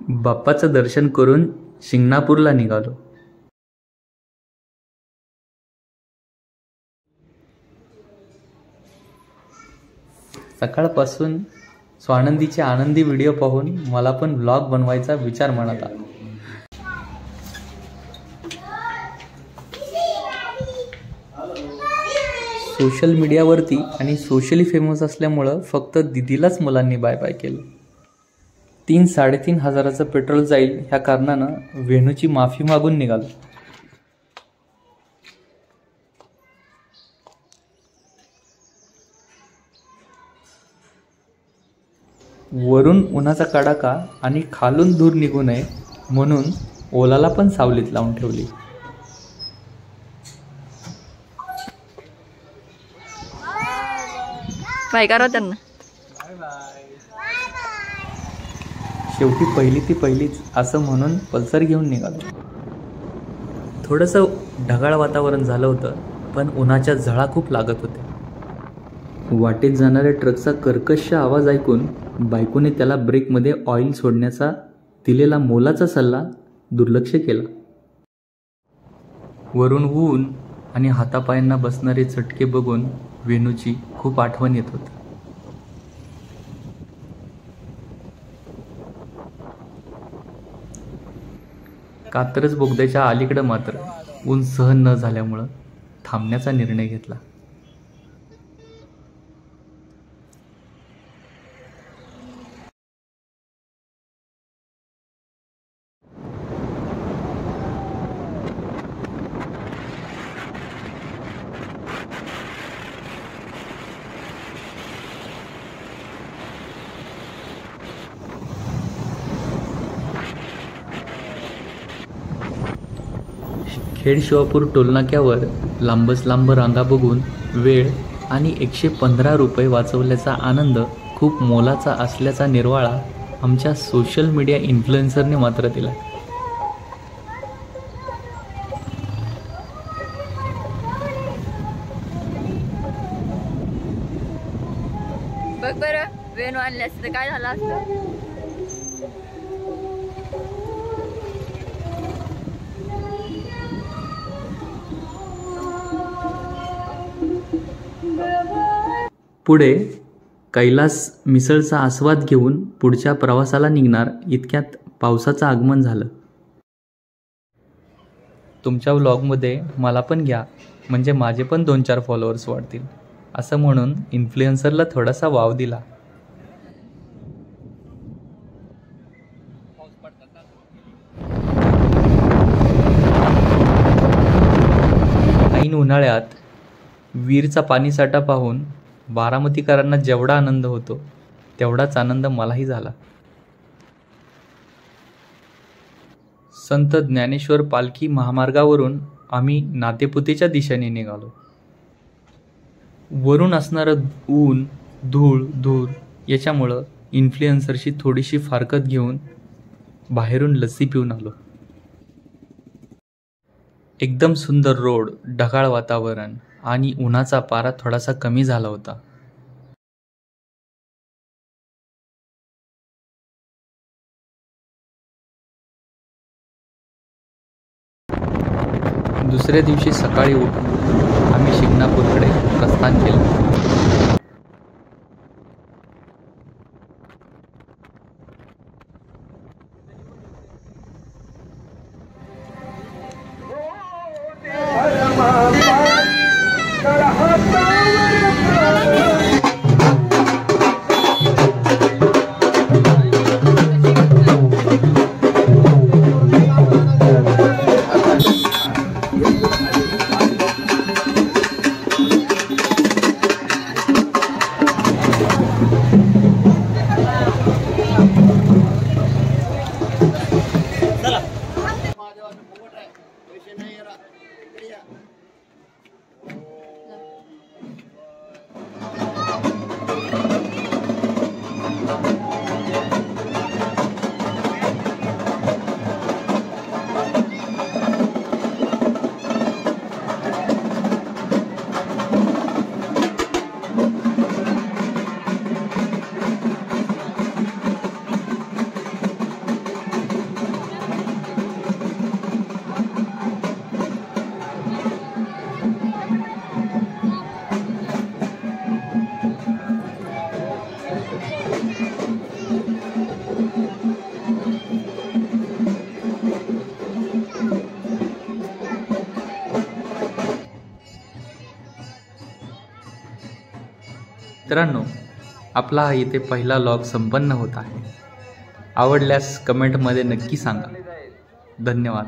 बाप्पाचं दर्शन करून शिंगणापूरला निघालो. सकाळपासून स्वानंदीचे आनंदी व्हिडिओ पाहून मला पण व्लॉग बनवायचा विचार मनात आला. सोशल मीडियावरती आणि सोशली फेमस असल्यामुळं फक्त दिदीलाच मुलांनी बाय बाय केलं. 3-3.5 हजाराचं पेट्रोल जाईल ह्या कारणानं वेणूची माफी मागून निघालो. वरून उन्हाचा कडाका आणि खालून धूर निघू नये म्हणून ओलाला पण सावलीत लावून ठेवली. बाय करा त्यांना. शेवटी पहिली ती पहिलीच असं म्हणून पल्सर घेऊन निघालो. थोडंसं ढगाळ वातावरण झालं होतं, पण उन्हाच्या झळा खूप लागत होत्या. वाटेत जाणाऱ्या ट्रकचा कर्कश आवाज ऐकून बायकोने त्याला ब्रेकमध्ये ऑइल सोडण्याचा दिलेला मोलाचा सल्ला दुर्लक्ष केला. वरून ऊन आणि हातापायांना बसणारे चटके बघून वेणूची खूप आठवण येत होती. कात्रज बोगद्याच्या अलीकडं मात्र ऊन सहन न झाल्यामुळं थांबण्याचा निर्णय घेतला. खेड शिवापूर टोलनाक्यावर लांबच लांब रांगा बघून वेळ आणि 115 रुपये वाचवल्याचा आनंद खूप मोलाचा असल्याचा निर्वाळा आमच्या सोशल मीडिया इन्फ्लुएन्सरने मात्र दिला. बघ बरं, वेणू आणले असते काय झालं असतं. पुढे कैलास मिसळचा आस्वाद घेऊन पुढच्या प्रवासाला निघणार इतक्यात पावसाचं आगमन झालं. तुमच्या व्लॉगमध्ये मला पण घ्या, म्हणजे माझे पण 2-4 फॉलोअर्स वाढतील असं म्हणून इन्फ्लुएन्सरला थोडासा वाव दिला. ऐन उन्हाळ्यात वीरचा पाणीसाठा पाहून बारामतीकरांना जेवढा आनंद होतो तेवढाच आनंद मलाही झाला. संत ज्ञानेश्वर पालखी महामार्गावरून आम्ही नातेपुतेच्या दिशेने निघालो. वरून असणारं ऊन, धूर याच्यामुळं इन्फ्लुएन्सरशी थोडीशी फारकत घेऊन बाहेरून लस्सी पिऊन आलो. एकदम सुंदर रोड, ढगाळ वातावरण आणि उन्हाचा पारा थोडासा कमी झाला होता. दुसऱ्या दिवशी सकाळी उठून आम्ही शिंगणापूरकडे प्रस्थान केलं. मित्रांनो, आपला हा इथे पहिला लॉग संपन्न होत आहे. आवडल्यास कमेंटमध्ये नक्की सांगा. धन्यवाद.